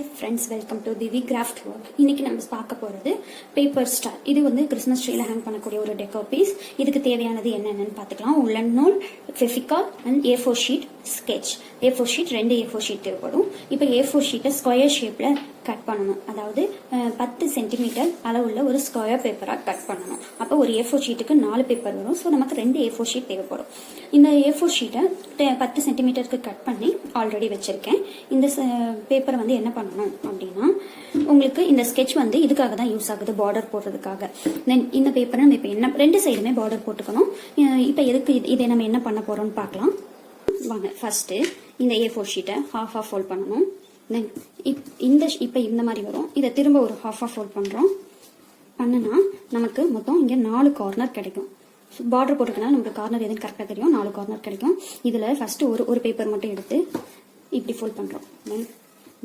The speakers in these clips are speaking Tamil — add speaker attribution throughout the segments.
Speaker 1: Friends, welcome to Divi craft work. இன்னைக்கு நம்ம பார்க்க போகிறது பேப்பர் ஸ்டார். இது வந்து கிறிஸ்மஸ் ட்ரீல ஹேங் பண்ணக்கூடிய ஒரு டெக்கோர் பீஸ். இதுக்கு தேவையானது என்னென்னு பார்த்துக்கலாம். உள்ளன் நூல், Fevicol and A4 sheet, sketch. A4 sheet 2 A4 sheet தேவைப்படும். இப்போ A4 ஷீட்டை ஸ்கொயர் ஷேப்பில் கட் பண்ணணும். அதாவது 10 சென்டிமீட்டர் அளவுள்ள ஒரு ஸ்கொயர் பேப்பராக கட் பண்ணணும். அப்போ ஒரு A4 ஷீட்டுக்கு 4 பேப்பர் வரும். ஸோ நமக்கு 2 A4 ஷீட் தேவைப்படும். இந்த A4 ஷீட்டை 10 சென்டிமீட்டருக்கு கட் பண்ணி ஆல்ரெடி வச்சிருக்கேன். இந்த பேப்பரை வந்து என்ன பண்ணணும் அப்படின்னா, உங்களுக்கு இந்த ஸ்கெட்ச் வந்து இதுக்காக தான் யூஸ் ஆகுது, பார்டர் போடுறதுக்காக. தென் இந்த பேப்பரை நம்ம இப்போ என்ன 2 சைடுமே பார்டர் போட்டுக்கணும். இப்போ எதுக்கு இதை நம்ம என்ன பண்ண போறோம்னு பார்க்கலாம் வாங்க. ஃபர்ஸ்ட் இந்த A4 ஷீட்டை ஹாஃப் ஃபோல்ட் பண்ணணும். தென் இப்போ இந்த மாதிரி வரும். இதை திரும்ப ஒரு ஹாஃப் ஃபோல்ட் பண்ணுறோம். பண்ணுனா நமக்கு மொத்தம் இங்கே 4 கார்னர் கிடைக்கும். பார்டர் போட்டுக்கனா நமக்கு கார்னர் எதுவும் கரெக்டாக தெரியும். 4 கார்னர் கிடைக்கும். இதில் ஃபர்ஸ்ட் ஒரு பேப்பர் மட்டும் எடுத்து இப்படி ஃபோல்ட் பண்ணுறோம். தென்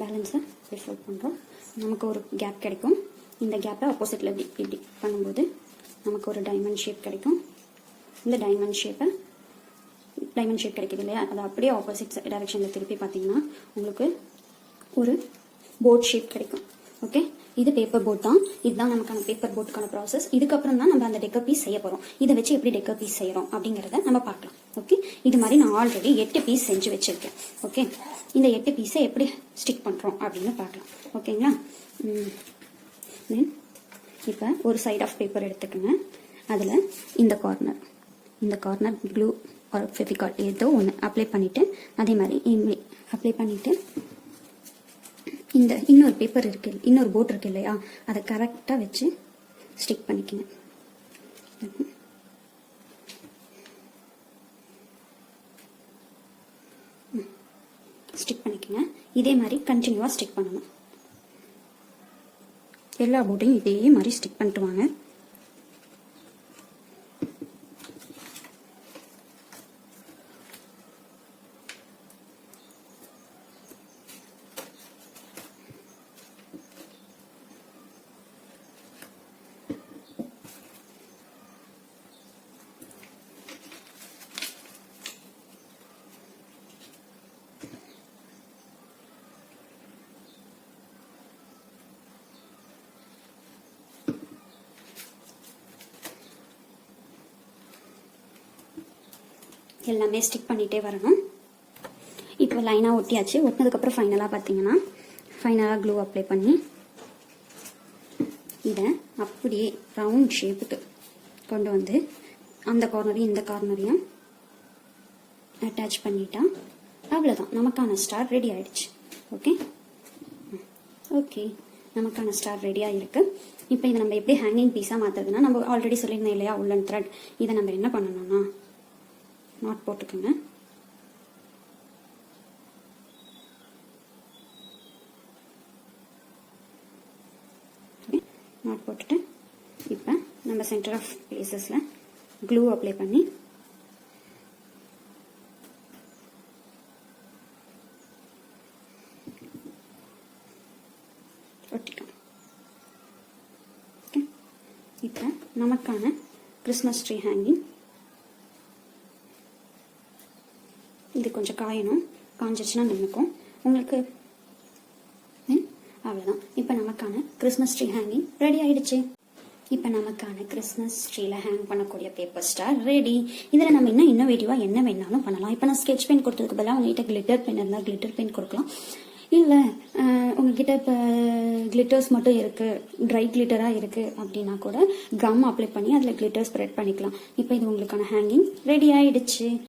Speaker 1: பேலன்ஸை இப்படி ஃபோல்ட் பண்ணுறோம். நமக்கு ஒரு கேப் கிடைக்கும். இந்த கேப்பை ஆப்போசிட்டில் இப்படி பண்ணும்போது நமக்கு ஒரு டைமண்ட் ஷேப் கிடைக்கும். இந்த டைமண்ட் ஷேப் கிடைக்குது இல்லையா, அதை அப்படியே ஆப்போசிட் டைரக்ஷனில் திருப்பி பார்த்தீங்கன்னா உங்களுக்கு ஒரு போர்ட் ஷேப் கிடைக்கும். ஓகே, இது பேப்பர் போர்ட் தான். இதுதான் நமக்கான பேப்பர் போர்ட்டுக்கான ப்ராசஸ். இதுக்கப்புறம் தான் நம்ம அந்த டெக்கர் பீஸ் செய்ய போகிறோம். இதை வச்சு எப்படி டெக்கர் பீஸ் செய்கிறோம் அப்படிங்கிறத நம்ம பார்க்கலாம். ஓகே, இது மாதிரி நான் ஆல்ரெடி 8 பீஸ் செஞ்சு வச்சிருக்கேன். ஓகே, இந்த 8 பீஸை எப்படி ஸ்டிக் பண்ணுறோம் அப்படின்னு பார்க்கலாம். ஓகேங்களா. தென் இப்போ ஒரு சைட் ஆஃப் பேப்பர் எடுத்துக்கோங்க. அதில் இந்த கார்னர் க்ளூ ஒரு ஃபெவிகால் ஏதோ ஒன்று அப்ளை பண்ணிவிட்டு, அதே மாதிரி அப்ளை பண்ணிவிட்டு இந்த இன்னொரு பேப்பர் இருக்கு, இன்னொரு போர்ட் இருக்கு இல்லையா, அதை கரெக்டாக வச்சு ஸ்டிக் பண்ணிக்கங்க. ஸ்டிக் பண்ணிக்கங்க. இதே மாதிரி கண்டினியூவாக ஸ்டிக் பண்ணணும். எல்லா போர்ட்டையும் இதே மாதிரி ஸ்டிக் பண்ணிட்டு வாங்க. எல்லாமே ஸ்டிக் பண்ணிகிட்டே வரணும். இப்போ லைனாக ஒட்டியாச்சு. ஒட்டினதுக்கப்புறம் ஃபைனலாக க்ளூ அப்ளை பண்ணி இதை அப்படியே ரவுண்ட் ஷேப்புக்கு கொண்டு வந்து அந்த கார்னரையும் இந்த கார்னரையும் அட்டாச் பண்ணிட்டா அவ்வளோதான், நமக்கான ஸ்டார் ரெடி ஆயிடுச்சு. ஓகே, நமக்கான ஸ்டார் ரெடியாக இருக்கு. இப்போ இதை நம்ம எப்படி ஹேங்கிங் பீஸாக மாற்றுறதுன்னா, நம்ம ஆல்ரெடி சொல்லியிருந்தோம் இல்லையா உள்ளன் த்ரெட். இதை நம்ம என்ன பண்ணணும்னா, நாட் போட்டுக்கோங்க. நாட் போட்டுட்டு இப்போ நம்ம சென்டர் ஆஃப் பிளேசஸில் க்ளூ அப்ளை பண்ணி ஒட்டிட்டோம். ஓகே, இப்போ நமக்கான கிறிஸ்மஸ் ட்ரீ ஹேங்கிங். இது கொஞ்சம் காயணும், காஞ்சிச்சுன்னா நினைக்கும் உங்களுக்கு. அவ்வளோதான், இப்போ நமக்கான கிறிஸ்மஸ் ட்ரீ ஹேங்கிங் ரெடி ஆயிடுச்சு. இப்போ நமக்கான கிறிஸ்மஸ் ட்ரீல ஹேங் பண்ணக்கூடிய பேப்பர் ஸ்டார் ரெடி. இதில் நம்ம இன்னும் இன்னோவேட்டிவாக என்ன வேணாலும் பண்ணலாம். இப்போ நான் ஸ்கெட்ச் பெயின் கொடுத்ததுக்கு பதிலாக உங்ககிட்ட கிளிட்டர் பென் இருந்தால் கிளிட்டர் பெயின் கொடுக்கலாம். இல்லை உங்ககிட்ட இப்போ கிளிட்டர்ஸ் மட்டும் இருக்குது, ட்ரை கிளிட்டராக இருக்குது அப்படின்னா கூட கம் அப்ளை பண்ணி அதில் கிளிட்டர் ஸ்ப்ரெட் பண்ணிக்கலாம். இப்போ இது உங்களுக்கான ஹேங்கிங் ரெடி ஆயிடுச்சு.